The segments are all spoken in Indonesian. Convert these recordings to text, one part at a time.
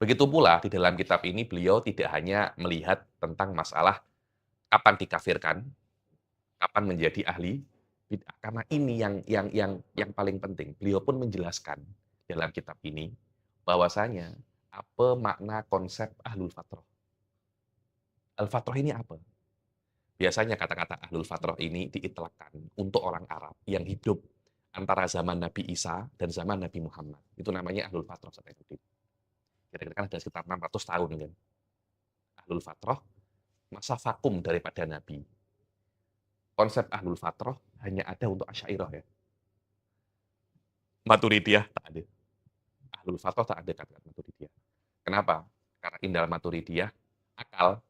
Begitu pula di dalam kitab ini beliau tidak hanya melihat tentang masalah kapan dikafirkan, kapan menjadi ahli bid'ah, karena ini yang paling penting. Beliau pun menjelaskan dalam kitab ini bahwasanya apa makna konsep ahlul fatrah. Al-fatrah ini apa? Biasanya kata-kata ahlul fatrah ini diitlakkan untuk orang Arab yang hidup antara zaman Nabi Isa dan zaman Nabi Muhammad. Itu namanya ahlul fatrah. Kira-kira kan ada sekitar 600 tahun kan. Ahlul fatrah, masa vakum daripada Nabi. Konsep ahlul fatrah hanya ada untuk Asy'ariyah ya. Maturidiyah tak ada. Ahlul fatrah tak ada kata-kata Maturidiyah. Kenapa? Karena indal Maturidiyah akal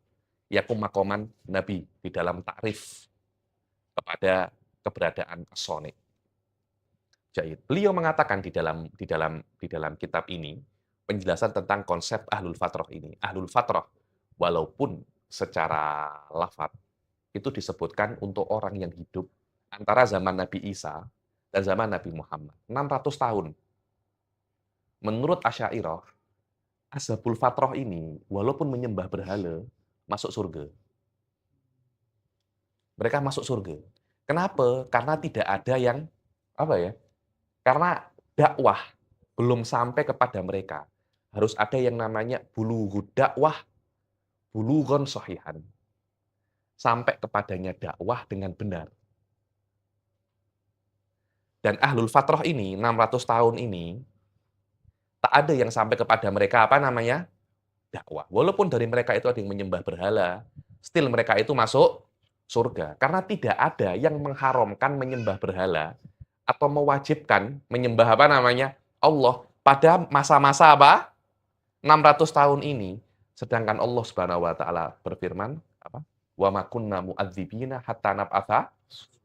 yakum makoman Nabi di dalam takrif kepada keberadaan as-soni. Jadi, beliau mengatakan di dalam kitab ini penjelasan tentang konsep ahlul fatrah ini. Ahlul fatrah walaupun secara lafaz itu disebutkan untuk orang yang hidup antara zaman Nabi Isa dan zaman Nabi Muhammad. 600 tahun. Menurut Asy'ariyah, ashabul fatrah ini walaupun menyembah berhala masuk surga. Mereka masuk surga. Kenapa? Karena tidak ada yang apa ya? Karena dakwah belum sampai kepada mereka. Harus ada yang namanya bulughud dakwah, bulughon shahihan. Sampai kepadanya dakwah dengan benar. Dan ahlul fatrah ini, 600 tahun ini, tak ada yang sampai kepada mereka apa namanya? Dakwah. Walaupun dari mereka itu ada yang menyembah berhala, still mereka itu masuk surga. Karena tidak ada yang mengharamkan menyembah berhala atau mewajibkan menyembah apa namanya? Allah pada masa-masa apa? 600 tahun ini. Sedangkan Allah Subhanahu wa taala berfirman apa? Wa ma kunna mu'adzibina hatta nab'atsa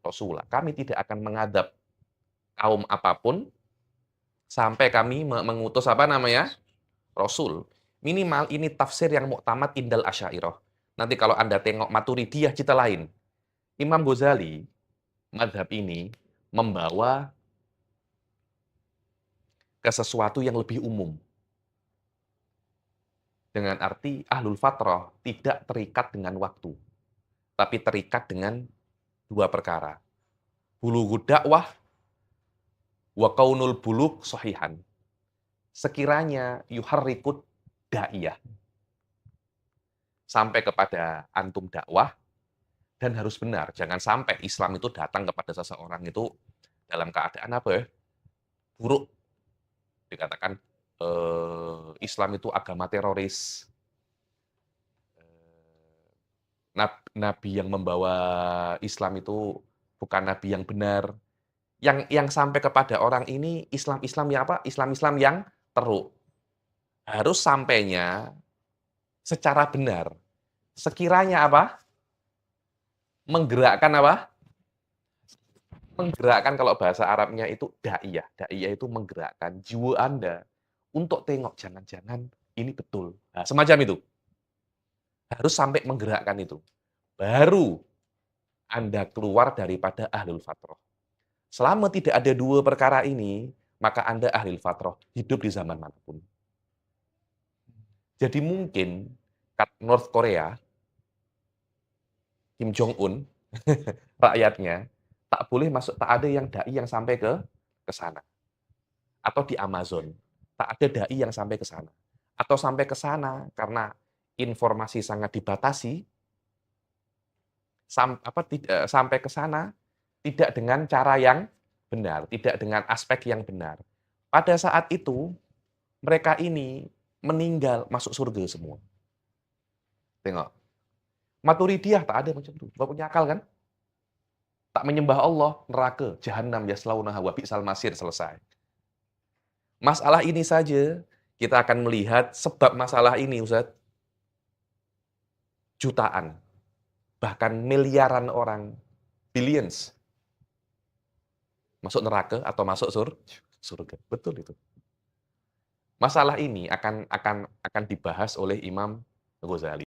rasula. Kami tidak akan mengadab kaum apapun sampai kami mengutus apa namanya? Rasul. Minimal ini tafsir yang muktamad indal Asy'ariyah. Nanti kalau Anda tengok Maturidiyah cerita lain. Imam Ghazali mazhab ini membawa ke sesuatu yang lebih umum. Dengan arti ahlul fatrah tidak terikat dengan waktu, tapi terikat dengan dua perkara. Bulughud dakwah wa kaunul bulugh shahihan. Sekiranya yuharrikut da'iyah. Sampai kepada antum dakwah dan harus benar. Jangan sampai Islam itu datang kepada seseorang itu dalam keadaan apa ya? Buruk. Dikatakan Islam itu agama teroris. Nabi yang membawa Islam itu bukan nabi yang benar. Yang sampai kepada orang ini Islam-Islam yang apa? Islam-Islam yang teruk. Harus sampainya secara benar. Sekiranya apa? Menggerakkan apa? Menggerakkan kalau bahasa Arabnya itu da'iyah. Da'iyah itu menggerakkan jiwa Anda untuk tengok jangan-jangan ini betul. Nah, semacam itu. Harus sampai menggerakkan itu. Baru Anda keluar daripada ahlul fatrah. Selama tidak ada dua perkara ini, maka Anda ahlul fatrah, hidup di zaman manapun. Jadi mungkin North Korea, Kim Jong Un, rakyatnya tak boleh masuk, tak ada yang dai yang sampai ke sana. Atau di Amazon, tak ada dai yang sampai ke sana. Atau sampai ke sana karena informasi sangat dibatasi, sampai ke sana tidak dengan cara yang benar, tidak dengan aspek yang benar. Pada saat itu, mereka ini meninggal masuk surga semua. Tengok. Maturidiyah tak ada macam itu. Nggak punya akal kan? Tak menyembah Allah, neraka, jahannam yaslaunaha wa bi'sal masir, selesai. Masalah ini saja kita akan melihat sebab masalah ini, Ustaz. Jutaan, bahkan miliaran orang, billions, masuk neraka atau masuk surga. Betul itu. Masalah ini akan dibahas oleh Imam Ghazali.